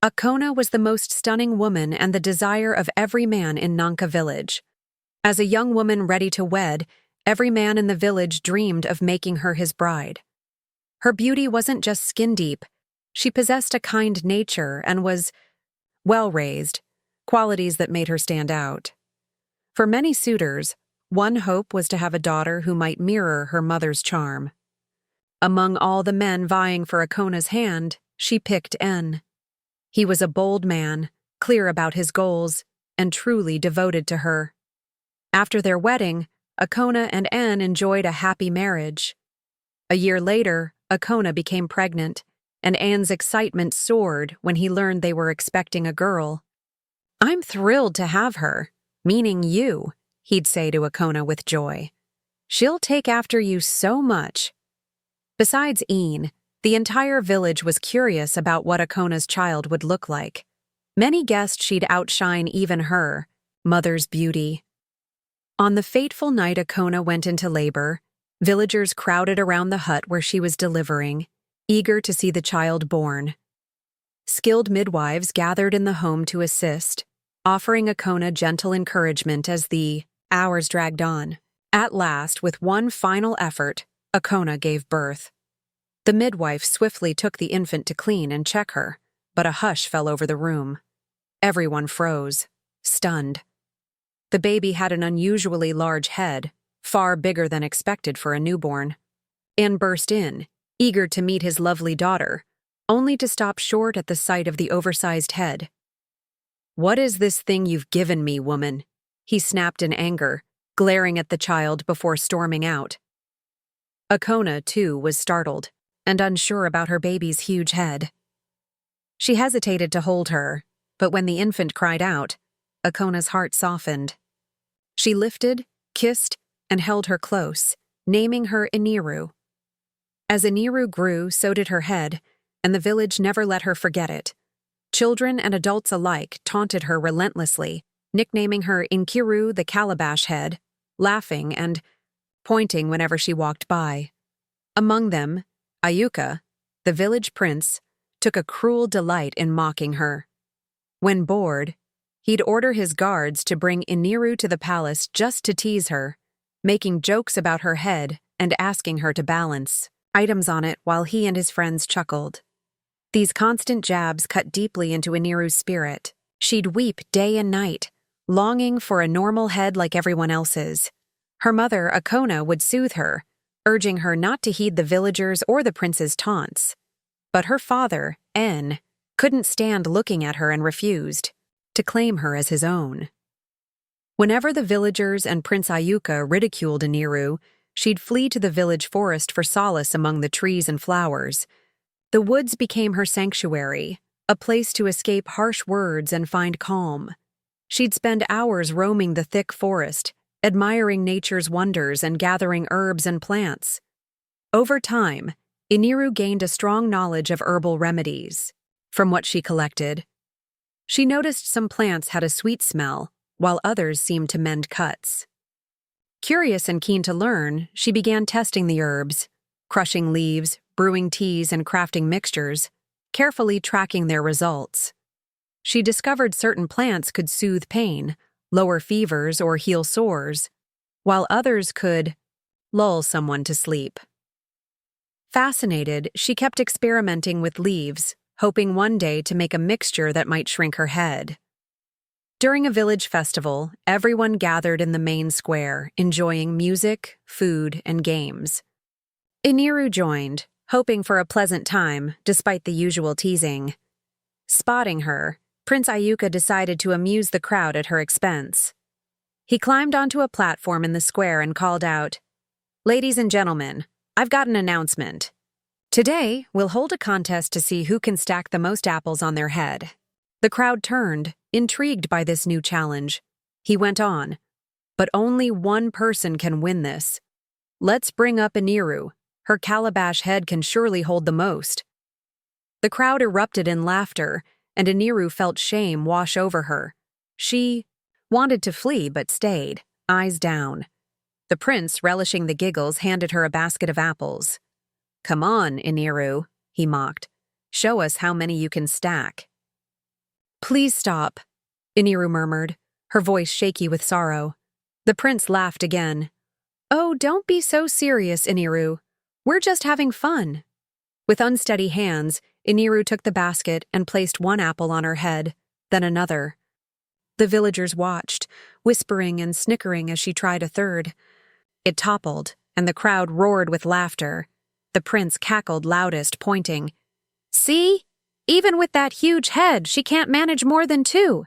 Akona was the most stunning woman and the desire of every man in Nanka village. As a young woman ready to wed, every man in the village dreamed of making her his bride. Her beauty wasn't just skin-deep. She possessed a kind nature and was well-raised, qualities that made her stand out. For many suitors, one hope was to have a daughter who might mirror her mother's charm. Among all the men vying for Akona's hand, she picked En. He was a bold man, clear about his goals, and truly devoted to her. After their wedding, Akona and En enjoyed a happy marriage. A year later, Akona became pregnant, and En's excitement soared when he learned they were expecting a girl. "I'm thrilled to have her, meaning you," he'd say to Akona with joy. "She'll take after you so much." Besides En, the entire village was curious about what Akona's child would look like. Many guessed she'd outshine even her, mother's beauty. On the fateful night Akona went into labor, villagers crowded around the hut where she was delivering, eager to see the child born. Skilled midwives gathered in the home to assist, offering Akona gentle encouragement as the hours dragged on. At last, with one final effort, Akona gave birth. The midwife swiftly took the infant to clean and check her, but a hush fell over the room. Everyone froze, stunned. The baby had an unusually large head, far bigger than expected for a newborn. En burst in, eager to meet his lovely daughter, only to stop short at the sight of the oversized head. "What is this thing you've given me, woman?" he snapped in anger, glaring at the child before storming out. Akona, too, was startled and unsure about her baby's huge head. She hesitated to hold her, but when the infant cried out, Akona's heart softened. She lifted, kissed, and held her close, naming her Iniru. As Iniru grew, so did her head, and the village never let her forget it. Children and adults alike taunted her relentlessly, nicknaming her Iniru, the calabash head, laughing and pointing whenever she walked by. Among them, Iuka, the village prince, took a cruel delight in mocking her. When bored, he'd order his guards to bring Iniru to the palace just to tease her, making jokes about her head and asking her to balance items on it while he and his friends chuckled. These constant jabs cut deeply into Iniru's spirit. She'd weep day and night, longing for a normal head like everyone else's. Her mother, Akona, would soothe her, urging her not to heed the villagers or the prince's taunts. But her father, En, couldn't stand looking at her and refused to claim her as his own. Whenever the villagers and Prince Iuka ridiculed Iniru, she'd flee to the village forest for solace among the trees and flowers. The woods became her sanctuary, a place to escape harsh words and find calm. She'd spend hours roaming the thick forest, admiring nature's wonders and gathering herbs and plants. Over time, Iniru gained a strong knowledge of herbal remedies. From what she collected, she noticed some plants had a sweet smell, while others seemed to mend cuts. Curious and keen to learn, she began testing the herbs, crushing leaves, brewing teas, and crafting mixtures, carefully tracking their results. She discovered certain plants could soothe pain, lower fevers, or heal sores, while others could lull someone to sleep. Fascinated, she kept experimenting with leaves, hoping one day to make a mixture that might shrink her head. During a village festival, everyone gathered in the main square, enjoying music, food, and games. Iniru joined, hoping for a pleasant time, despite the usual teasing. Spotting her, Prince Iuka decided to amuse the crowd at her expense. He climbed onto a platform in the square and called out, "Ladies and gentlemen, I've got an announcement. Today, we'll hold a contest to see who can stack the most apples on their head." The crowd turned, intrigued by this new challenge. He went on, "But only one person can win this. Let's bring up Iniru. Her calabash head can surely hold the most." The crowd erupted in laughter, and Iniru felt shame wash over her. She wanted to flee but stayed, eyes down. The prince, relishing the giggles, handed her a basket of apples. "Come on, Iniru," he mocked. "Show us how many you can stack." Please stop, Iniru murmured, her voice shaky with sorrow. The prince laughed again. Oh, don't be so serious, Iniru. We're just having fun. With unsteady hands, Iniru took the basket and placed one apple on her head, then another. The villagers watched, whispering and snickering as she tried a third. It toppled, and the crowd roared with laughter. The prince cackled loudest, pointing. See? Even with that huge head, she can't manage more than two.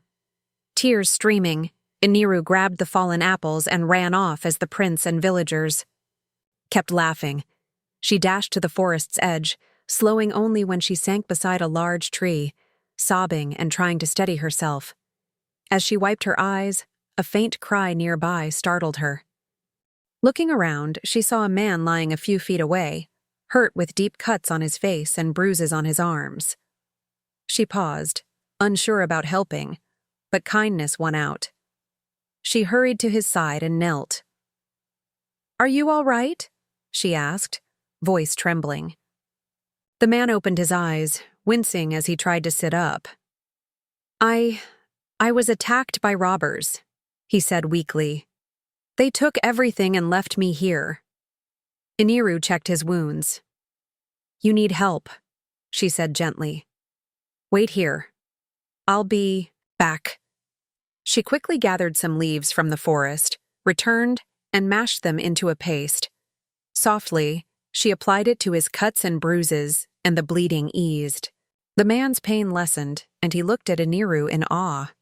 Tears streaming, Iniru grabbed the fallen apples and ran off as the prince and villagers kept laughing. She dashed to the forest's edge, slowing only when she sank beside a large tree, sobbing and trying to steady herself. As she wiped her eyes, a faint cry nearby startled her. Looking around, she saw a man lying a few feet away, hurt with deep cuts on his face and bruises on his arms. She paused, unsure about helping, but kindness won out. She hurried to his side and knelt. "Are you all right?" she asked, voice trembling. The man opened his eyes, wincing as he tried to sit up. I was attacked by robbers," he said weakly. "They took everything and left me here." Iniru checked his wounds. "You need help," she said gently. "Wait here. I'll be back." She quickly gathered some leaves from the forest, returned, and mashed them into a paste. Softly, she applied it to his cuts and bruises, and the bleeding eased. The man's pain lessened, and he looked at Iniru in awe.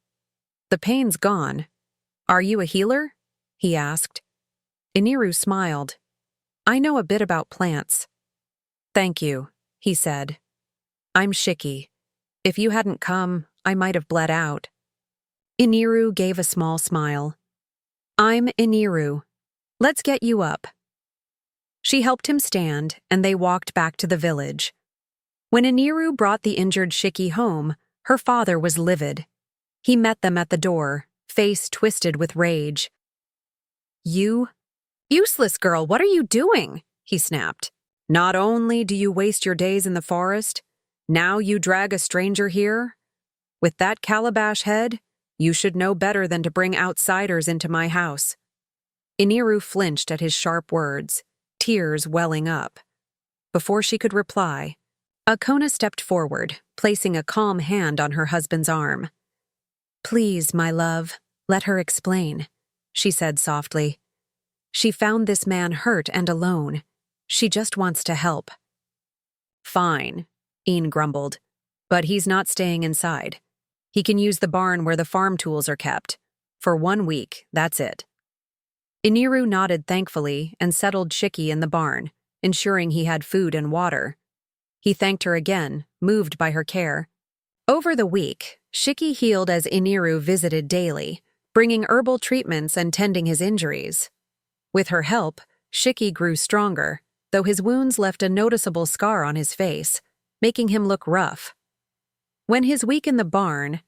"The pain's gone. Are you a healer?" he asked. Iniru smiled. "I know a bit about plants." "Thank you," he said. "I'm Shiki. If you hadn't come, I might have bled out." Iniru gave a small smile. "I'm Iniru. Let's get you up." She helped him stand, and they walked back to the village. When Iniru brought the injured Shiki home, her father was livid. He met them at the door, face twisted with rage. "You useless girl, what are you doing?" he snapped. "Not only do you waste your days in the forest, now you drag a stranger here? With that calabash head, you should know better than to bring outsiders into my house." Iniru flinched at his sharp words, tears welling up. Before she could reply, Akona stepped forward, placing a calm hand on her husband's arm. "Please, my love, let her explain," she said softly. "She found this man hurt and alone. She just wants to help." "Fine," Ian grumbled, "but he's not staying inside. He can use the barn where the farm tools are kept. For 1 week, that's it." Iniru nodded thankfully and settled Shiki in the barn, ensuring he had food and water. He thanked her again, moved by her care. Over the week, Shiki healed as Iniru visited daily, bringing herbal treatments and tending his injuries. With her help, Shiki grew stronger, though his wounds left a noticeable scar on his face, making him look rough. When his week in the barn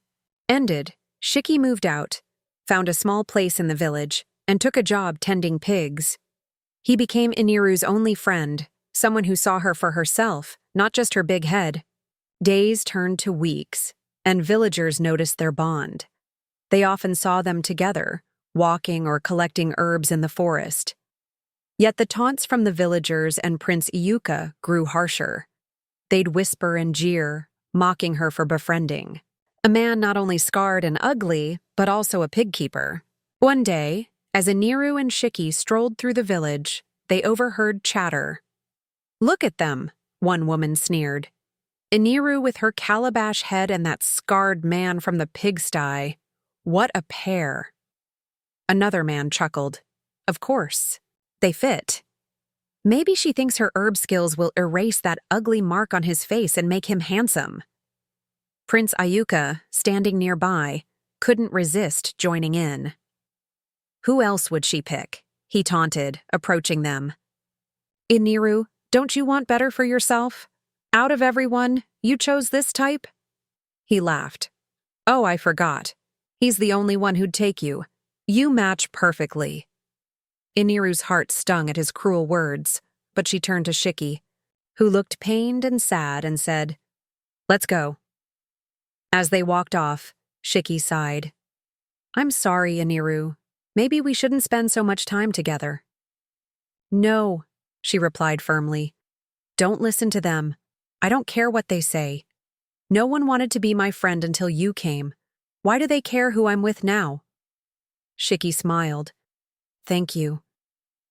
ended, Shiki moved out, found a small place in the village, and took a job tending pigs. He became Iniru's only friend, someone who saw her for herself, not just her big head. Days turned to weeks, and villagers noticed their bond. They often saw them together, walking or collecting herbs in the forest. Yet the taunts from the villagers and Prince Iuka grew harsher. They'd whisper and jeer, mocking her for befriending a man not only scarred and ugly, but also a pig keeper. One day, as Iniru and Shiki strolled through the village, they overheard chatter. "Look at them," one woman sneered. "Iniru with her calabash head and that scarred man from the pigsty. What a pair." Another man chuckled. "Of course. They fit. Maybe she thinks her herb skills will erase that ugly mark on his face and make him handsome." Prince Iuka, standing nearby, couldn't resist joining in. "Who else would she pick?" he taunted, approaching them. "Iniru, don't you want better for yourself? Out of everyone, you chose this type?" He laughed. "Oh, I forgot. He's the only one who'd take you. You match perfectly." Iniru's heart stung at his cruel words, but she turned to Shiki, who looked pained and sad, and said, "Let's go." As they walked off, Shiki sighed. I'm sorry, Iniru. Maybe we shouldn't spend so much time together. No, she replied firmly. Don't listen to them. I don't care what they say. No one wanted to be my friend until you came. Why do they care who I'm with now? Shiki smiled. Thank you.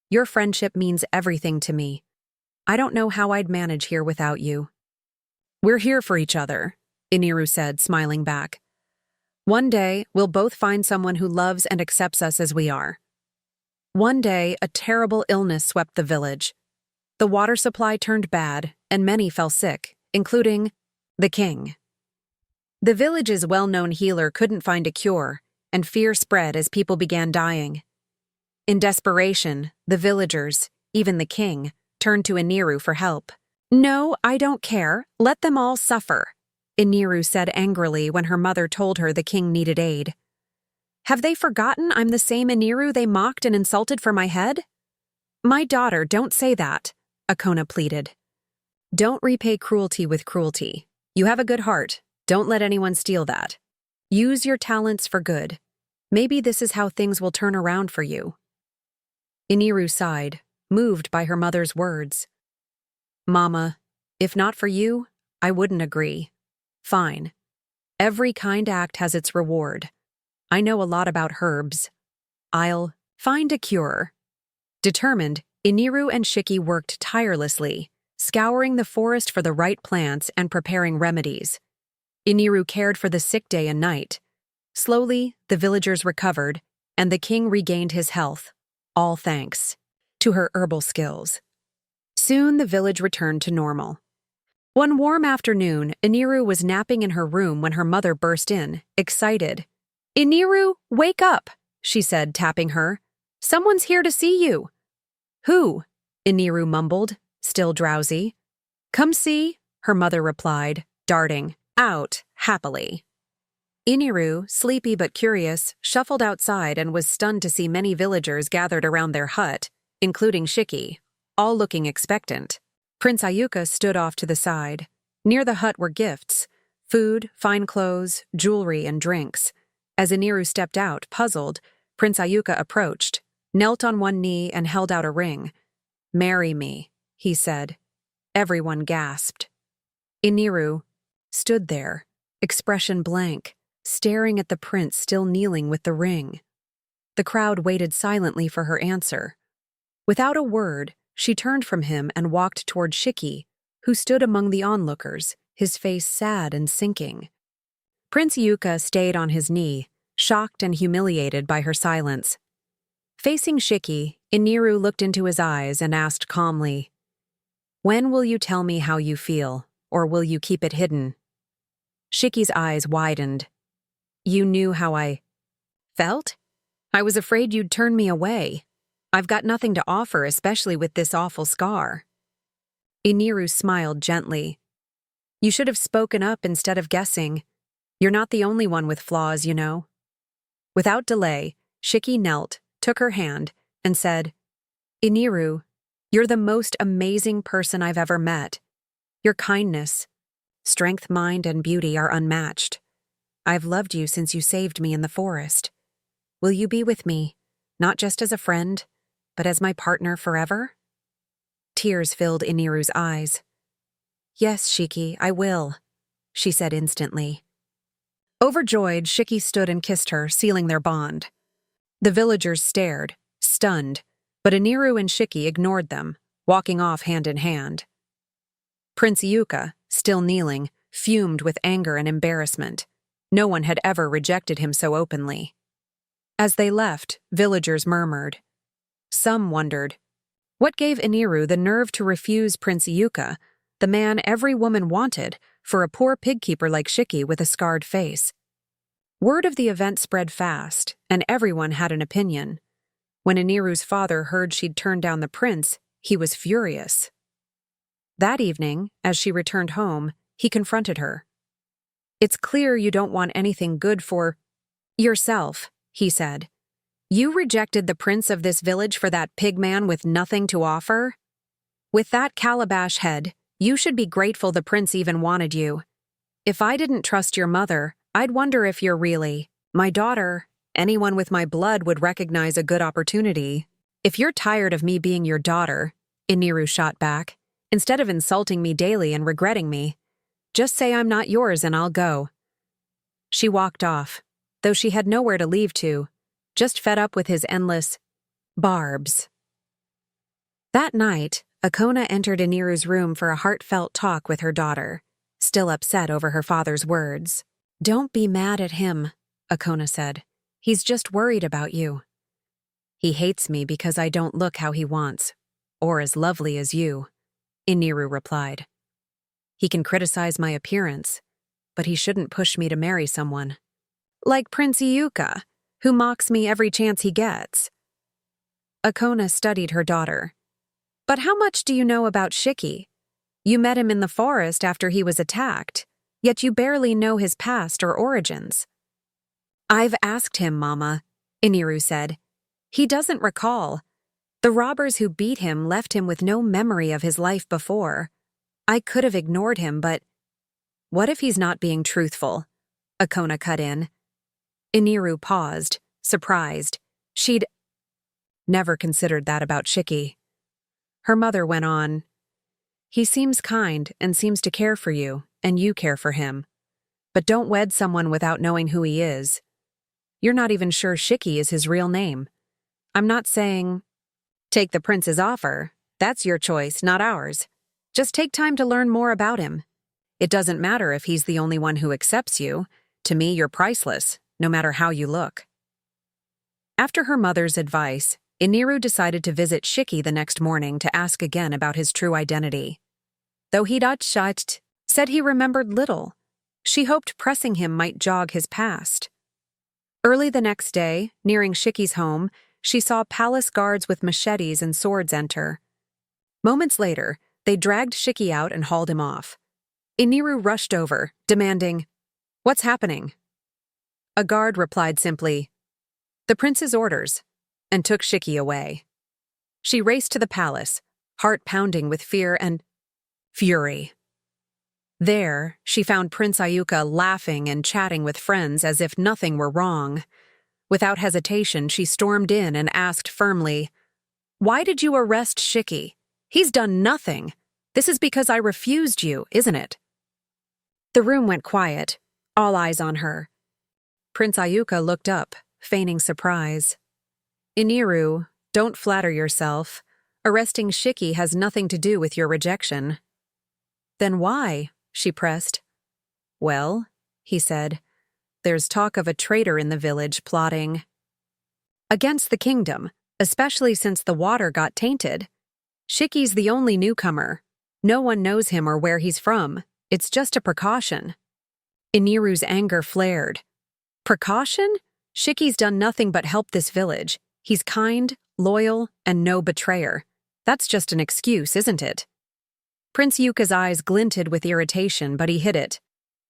Your friendship means everything to me. I don't know how I'd manage here without you. We're here for each other, Iniru said, smiling back. One day, we'll both find someone who loves and accepts us as we are. One day, a terrible illness swept the village. The water supply turned bad, and many fell sick, including the king. The village's well-known healer couldn't find a cure, and fear spread as people began dying. In desperation, the villagers, even the king, turned to Iniru for help. No, I don't care. Let them all suffer, Iniru said angrily when her mother told her the king needed aid. Have they forgotten I'm the same Iniru they mocked and insulted for my head? My daughter, don't say that, Akona pleaded. Don't repay cruelty with cruelty. You have a good heart. Don't let anyone steal that. Use your talents for good. Maybe this is how things will turn around for you. Iniru sighed, moved by her mother's words. Mama, if not for you, I wouldn't agree. Fine. Every kind act has its reward. I know a lot about herbs. I'll find a cure. Determined, Iniru and Shiki worked tirelessly, scouring the forest for the right plants and preparing remedies. Iniru cared for the sick day and night. Slowly, the villagers recovered, and the king regained his health, all thanks to her herbal skills. Soon the village returned to normal. One warm afternoon, Iniru was napping in her room when her mother burst in, excited. Iniru, wake up, she said, tapping her. Someone's here to see you. Who? Iniru mumbled, still drowsy. Come see, her mother replied, darting out happily. Iniru, sleepy but curious, shuffled outside and was stunned to see many villagers gathered around their hut, including Shiki, all looking expectant. Prince Iuka stood off to the side. Near the hut were gifts, food, fine clothes, jewelry, and drinks. As Iniru stepped out, puzzled, Prince Iuka approached, knelt on one knee and held out a ring. Marry me, he said. Everyone gasped. Iniru stood there, expression blank, staring at the prince still kneeling with the ring. The crowd waited silently for her answer. Without a word, she turned from him and walked toward Shiki, who stood among the onlookers, his face sad and sinking. Prince Iuka stayed on his knee, shocked and humiliated by her silence. Facing Shiki, Iniru looked into his eyes and asked calmly, When will you tell me how you feel, or will you keep it hidden? Shiki's eyes widened. You knew how I felt? I was afraid you'd turn me away. I've got nothing to offer, especially with this awful scar. Iniru smiled gently. You should have spoken up instead of guessing. You're not the only one with flaws, you know. Without delay, Shiki knelt, took her hand, and said, Iniru, you're the most amazing person I've ever met. Your kindness, strength, mind, and beauty are unmatched. I've loved you since you saved me in the forest. Will you be with me, not just as a friend, but as my partner forever? Tears filled Iniru's eyes. Yes, Shiki, I will, she said instantly. Overjoyed, Shiki stood and kissed her, sealing their bond. The villagers stared, stunned, but Iniru and Shiki ignored them, walking off hand in hand. Prince Iuka, still kneeling, fumed with anger and embarrassment. No one had ever rejected him so openly. As they left, villagers murmured. Some wondered, what gave Iniru the nerve to refuse Prince Iuka, the man every woman wanted, for a poor pig-keeper like Shiki with a scarred face? Word of the event spread fast, and everyone had an opinion. When Iniru's father heard she'd turned down the prince, he was furious. That evening, as she returned home, he confronted her. It's clear you don't want anything good for yourself, he said. You rejected the prince of this village for that pig man with nothing to offer? With that calabash head, you should be grateful the prince even wanted you. If I didn't trust your mother, I'd wonder if you're really my daughter. Anyone with my blood would recognize a good opportunity. If you're tired of me being your daughter, Iniru shot back, instead of insulting me daily and regretting me, just say I'm not yours and I'll go. She walked off, though she had nowhere to leave to, just fed up with his endless barbs. That night, Akona entered Iniru's room for a heartfelt talk with her daughter, still upset over her father's words. "Don't be mad at him," Akona said. "He's just worried about you." "He hates me because I don't look how he wants, or as lovely as you," Iniru replied. "He can criticize my appearance, but he shouldn't push me to marry someone like Prince Iuka, who mocks me every chance he gets." Akona studied her daughter. "But how much do you know about Shiki? You met him in the forest after he was attacked, yet you barely know his past or origins." "I've asked him, Mama," Iniru said. "He doesn't recall. The robbers who beat him left him with no memory of his life before. I could have ignored him, but—" "What if he's not being truthful?" Akona cut in. Iniru paused, surprised. She'd never considered that about Shiki. Her mother went on. "He seems kind and seems to care for you, and you care for him. But don't wed someone without knowing who he is. You're not even sure Shiki is his real name. I'm not saying take the prince's offer. That's your choice, not ours. Just take time to learn more about him. It doesn't matter if he's the only one who accepts you. To me, you're priceless, no matter how you look." After her mother's advice, Iniru decided to visit Shiki the next morning to ask again about his true identity. Though Hidat said he remembered little, she hoped pressing him might jog his past. Early the next day, nearing Shiki's home, she saw palace guards with machetes and swords enter. Moments later, they dragged Shiki out and hauled him off. Iniru rushed over, demanding, "What's happening?" A guard replied simply, "The prince's orders," and took Shiki away. She raced to the palace, heart pounding with fear and fury. There, she found Prince Iuka laughing and chatting with friends as if nothing were wrong. Without hesitation, she stormed in and asked firmly, "Why did you arrest Shiki? He's done nothing. This is because I refused you, isn't it?" The room went quiet, all eyes on her. Prince Iuka looked up, feigning surprise. "Iniru, don't flatter yourself. Arresting Shiki has nothing to do with your rejection." "Then why?" she pressed. "Well," he said, "there's talk of a traitor in the village plotting against the kingdom, especially since the water got tainted. Shiki's the only newcomer. No one knows him or where he's from. It's just a precaution." Iniru's anger flared. "Precaution? Shiki's done nothing but help this village. He's kind, loyal, and no betrayer. That's just an excuse, isn't it?" Prince Iuka's eyes glinted with irritation, but he hid it.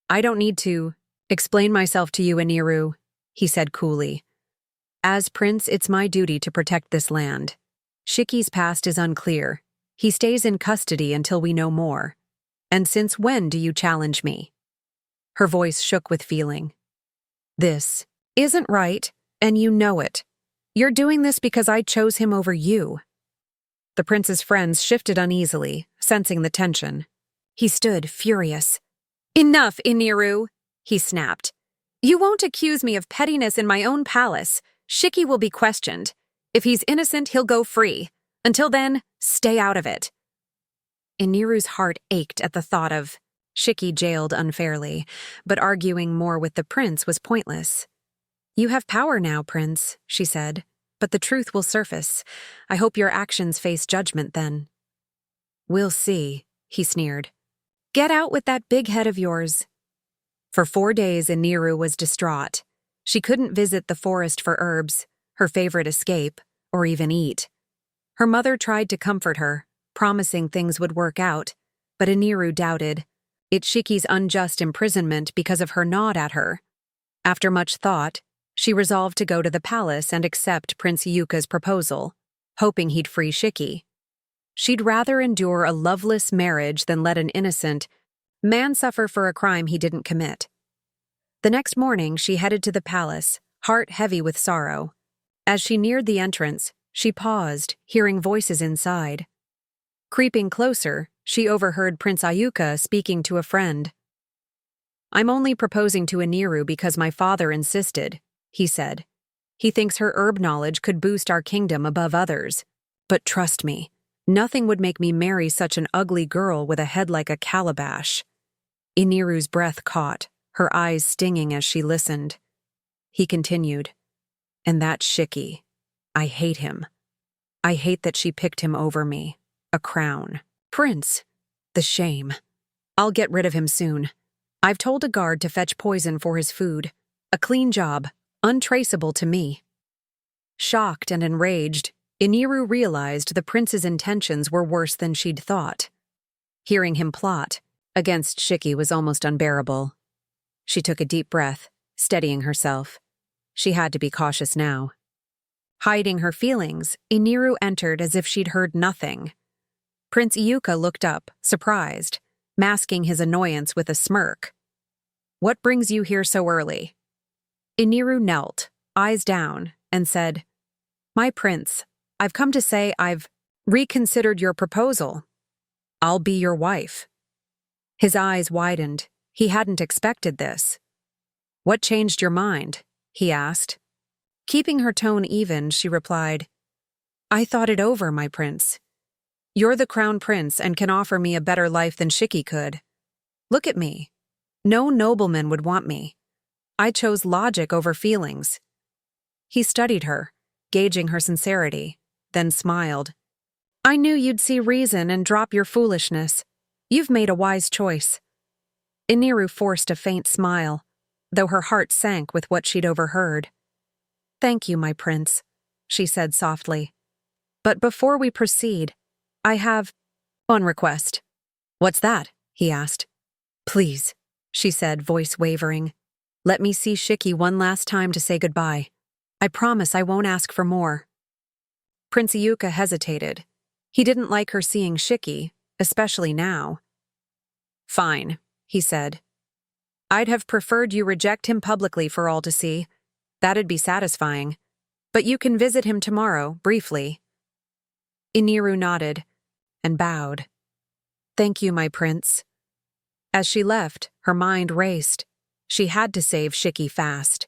"I don't need to explain myself to you, Iniru," he said coolly. "As prince, it's my duty to protect this land. Shiki's past is unclear. He stays in custody until we know more. And since when do you challenge me?" Her voice shook with feeling. "This isn't right, and you know it. You're doing this because I chose him over you." The prince's friends shifted uneasily, sensing the tension. He stood, furious. "Enough, Iniru," he snapped. "You won't accuse me of pettiness in my own palace. Shiki will be questioned. If he's innocent, he'll go free. Until then, stay out of it." Iniru's heart ached at the thought of Shiki jailed unfairly, but arguing more with the prince was pointless. "You have power now, Prince," she said, "but the truth will surface. I hope your actions face judgment then." "We'll see," he sneered. "Get out with that big head of yours." For 4 days, Iniru was distraught. She couldn't visit the forest for herbs, her favorite escape, or even eat. Her mother tried to comfort her, promising things would work out, but Iniru doubted. It's Shiki's unjust imprisonment because of her nod at her. After much thought, she resolved to go to the palace and accept Prince Iuka's proposal, hoping he'd free Shiki. She'd rather endure a loveless marriage than let an innocent Man suffer for a crime he didn't commit. The next morning, she headed to the palace, heart heavy with sorrow. As she neared the entrance, she paused, hearing voices inside. Creeping closer, she overheard Prince Iuka speaking to a friend. "I'm only proposing to Iniru because my father insisted," he said. "He thinks her herb knowledge could boost our kingdom above others. But trust me, nothing would make me marry such an ugly girl with a head like a calabash." Iniru's breath caught, her eyes stinging as she listened. He continued, "And that Shiki. I hate him. I hate that she picked him over me. A crown. Prince. The shame. I'll get rid of him soon. I've told a guard to fetch poison for his food. A clean job, untraceable to me." Shocked and enraged, Iniru realized the prince's intentions were worse than she'd thought. Hearing him plot against Shiki was almost unbearable. She took a deep breath, steadying herself. She had to be cautious now. Hiding her feelings, Iniru entered as if she'd heard nothing. Prince Iuka looked up, surprised, masking his annoyance with a smirk. "What brings you here so early?" Iniru knelt, eyes down, and said, "My prince, I've come to say I've reconsidered your proposal. I'll be your wife." His eyes widened. He hadn't expected this. "What changed your mind?" he asked. Keeping her tone even, she replied, "I thought it over, my prince. You're the crown prince and can offer me a better life than Shiki could. Look at me. No nobleman would want me. I chose logic over feelings." He studied her, gauging her sincerity, then smiled. "I knew you'd see reason and drop your foolishness. You've made a wise choice." Iniru forced a faint smile, though her heart sank with what she'd overheard. "Thank you, my prince," she said softly. "But before we proceed, I have one request." "What's that?" he asked. "Please," she said, voice wavering. "Let me see Shiki one last time to say goodbye. I promise I won't ask for more." Prince Iuka hesitated. He didn't like her seeing Shiki, especially now. "Fine," he said. "I'd have preferred you reject him publicly for all to see. That'd be satisfying. But you can visit him tomorrow, briefly." Iniru nodded and bowed. "Thank you, my prince." As she left, her mind raced. She had to save Shiki fast.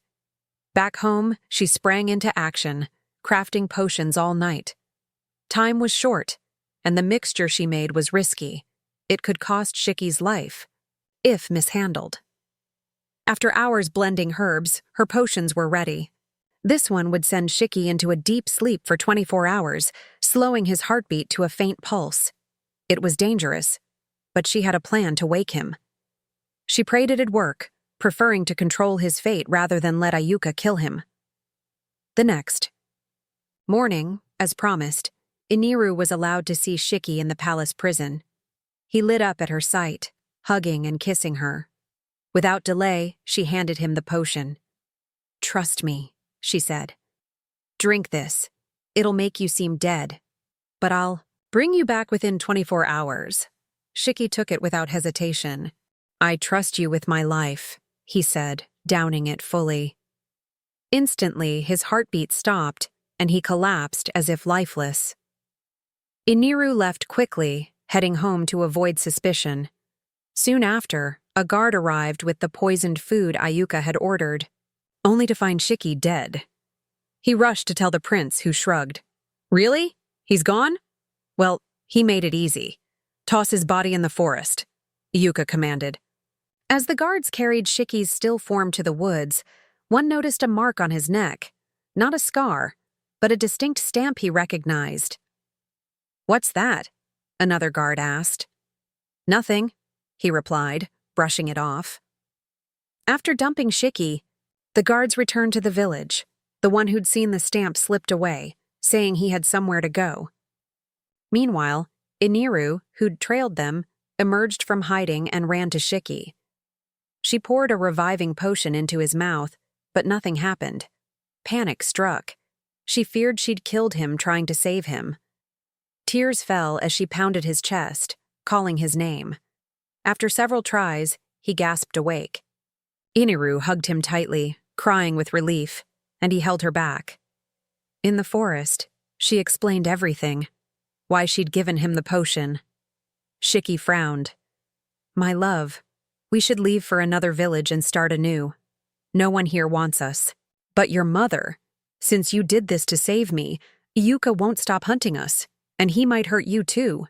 Back home, she sprang into action, crafting potions all night. Time was short, and the mixture she made was risky. It could cost Shiki's life, if mishandled. After hours blending herbs, her potions were ready. This one would send Shiki into a deep sleep for 24 hours, slowing his heartbeat to a faint pulse. It was dangerous, but she had a plan to wake him. She prayed it'd work, preferring to control his fate rather than let Iuka kill him. The next morning, as promised, Iniru was allowed to see Shiki in the palace prison. He lit up at her sight, hugging and kissing her. Without delay, she handed him the potion. "Trust me," she said. "Drink this. It'll make you seem dead. But I'll bring you back within 24 hours. Shiki took it without hesitation. "I trust you with my life," he said, downing it fully. Instantly, his heartbeat stopped, and he collapsed as if lifeless. Iniru left quickly, heading home to avoid suspicion. Soon after, a guard arrived with the poisoned food Iuka had ordered, only to find Shiki dead. He rushed to tell the prince, who shrugged. "Really? He's gone? Well, he made it easy. Toss his body in the forest," Iuka commanded. As the guards carried Shiki's still form to the woods, one noticed a mark on his neck. Not a scar, but a distinct stamp he recognized. "What's that?" another guard asked. "Nothing," he replied, brushing it off. After dumping Shiki, the guards returned to the village. The one who'd seen the stamp slipped away, saying he had somewhere to go. Meanwhile, Iniru, who'd trailed them, emerged from hiding and ran to Shiki. She poured a reviving potion into his mouth, but nothing happened. Panic struck. She feared she'd killed him trying to save him. Tears fell as she pounded his chest, calling his name. After several tries, he gasped awake. Iniru hugged him tightly, crying with relief, and he held her back. In the forest, she explained everything. Why she'd given him the potion. Shiki frowned. My love, we should leave for another village and start anew. No one here wants us. But your mother, since you did this to save me, Iuka won't stop hunting us, and he might hurt you too.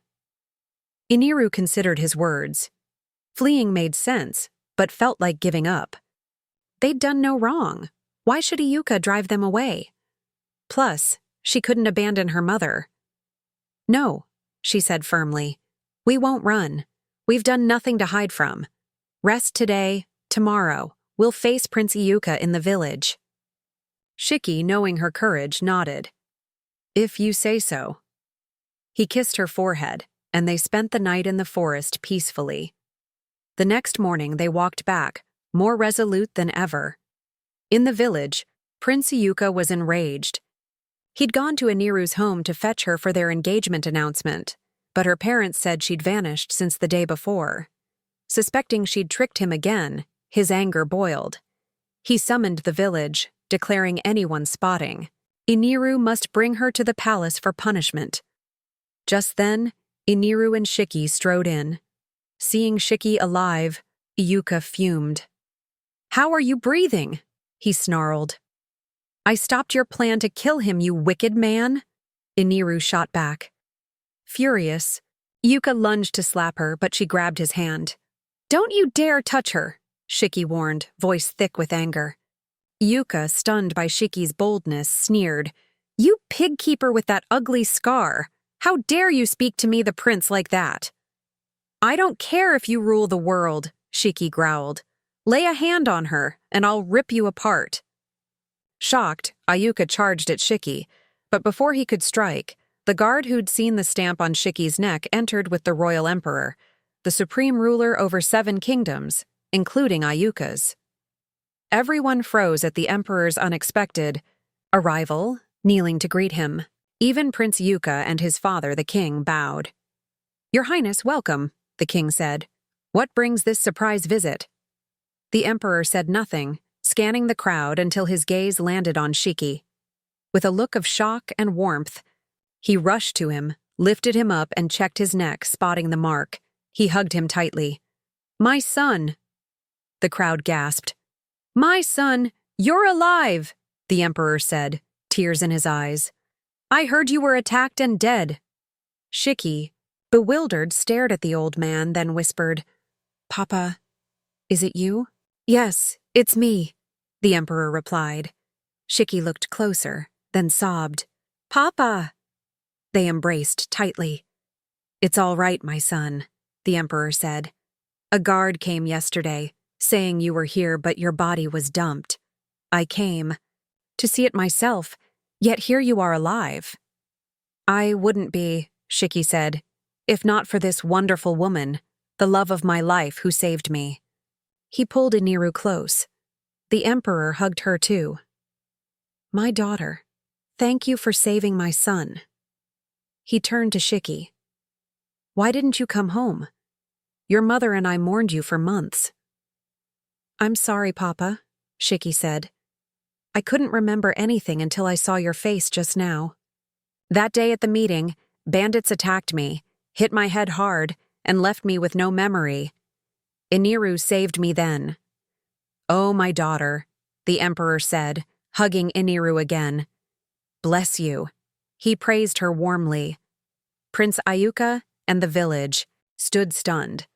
Iniru considered his words. Fleeing made sense, but felt like giving up. They'd done no wrong. Why should Iuka drive them away? Plus, she couldn't abandon her mother. No, she said firmly. We won't run. We've done nothing to hide from. Rest today, tomorrow. We'll face Prince Iuka in the village. Shiki, knowing her courage, nodded. If you say so. He kissed her forehead, and they spent the night in the forest peacefully. The next morning they walked back, more resolute than ever. In the village, Prince Iuka was enraged. He'd gone to Iniru's home to fetch her for their engagement announcement, but her parents said she'd vanished since the day before. Suspecting she'd tricked him again, his anger boiled. He summoned the village, declaring anyone spotting, Iniru must bring her to the palace for punishment. Just then, Iniru and Shiki strode in. Seeing Shiki alive, Iuka fumed. How are you breathing? He snarled. I stopped your plan to kill him, you wicked man, Iniru shot back. Furious, Iuka lunged to slap her, but she grabbed his hand. Don't you dare touch her, Shiki warned, voice thick with anger. Iuka, stunned by Shiki's boldness, sneered. You pig keeper with that ugly scar. How dare you speak to me, the prince, like that? I don't care if you rule the world, Shiki growled. Lay a hand on her, and I'll rip you apart. Shocked, Iuka charged at Shiki, but before he could strike, the guard who'd seen the stamp on Shiki's neck entered with the royal emperor, the supreme ruler over 7 kingdoms, including Iuka's. Everyone froze at the emperor's unexpected arrival, kneeling to greet him. Even Prince Iuka and his father, the king, bowed. Your Highness, welcome, the king said. What brings this surprise visit? The emperor said nothing, scanning the crowd until his gaze landed on Shiki. With a look of shock and warmth, he rushed to him, lifted him up, and checked his neck, spotting the mark. He hugged him tightly. My son! The crowd gasped. My son, you're alive, the emperor said, tears in his eyes. I heard you were attacked and dead. Shiki, bewildered, stared at the old man, then whispered, Papa, is it you? Yes, it's me, the emperor replied. Shiki looked closer, then sobbed. Papa! They embraced tightly. It's all right, my son, the emperor said. A guard came yesterday, saying you were here but your body was dumped. I came to see it myself, yet here you are alive. I wouldn't be, Shiki said, if not for this wonderful woman, the love of my life who saved me. He pulled Iniru close. The emperor hugged her too. My daughter, thank you for saving my son. He turned to Shiki. Why didn't you come home? Your mother and I mourned you for months. I'm sorry, Papa, Shiki said. I couldn't remember anything until I saw your face just now. That day at the meeting, bandits attacked me, hit my head hard, and left me with no memory. Iniru saved me then. Oh, my daughter, the emperor said, hugging Iniru again. Bless you. He praised her warmly. Prince Iuka and the village stood stunned.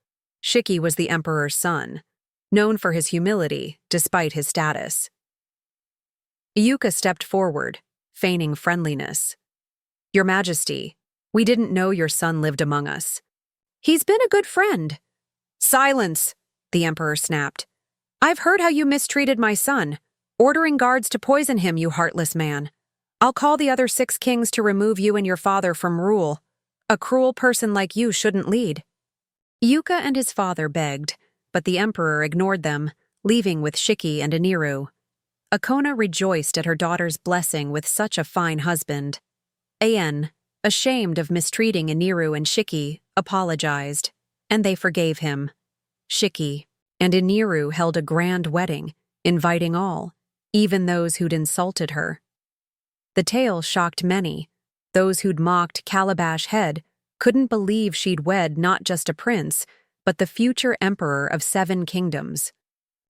Shiki was the emperor's son, known for his humility despite his status. Iuka stepped forward, feigning friendliness. Your Majesty, we didn't know your son lived among us. He's been a good friend. Silence, the emperor snapped. I've heard how you mistreated my son, ordering guards to poison him, you heartless man. I'll call the other 6 kings to remove you and your father from rule. A cruel person like you shouldn't lead. Iuka and his father begged, but the emperor ignored them, leaving with Shiki and Iniru. Akona rejoiced at her daughter's blessing with such a fine husband. An, ashamed of mistreating Iniru and Shiki, apologized, and they forgave him. Shiki, and Iniru held a grand wedding, inviting all, even those who'd insulted her. The tale shocked many. Those who'd mocked Calabash Head couldn't believe she'd wed not just a prince, but the future emperor of 7 kingdoms.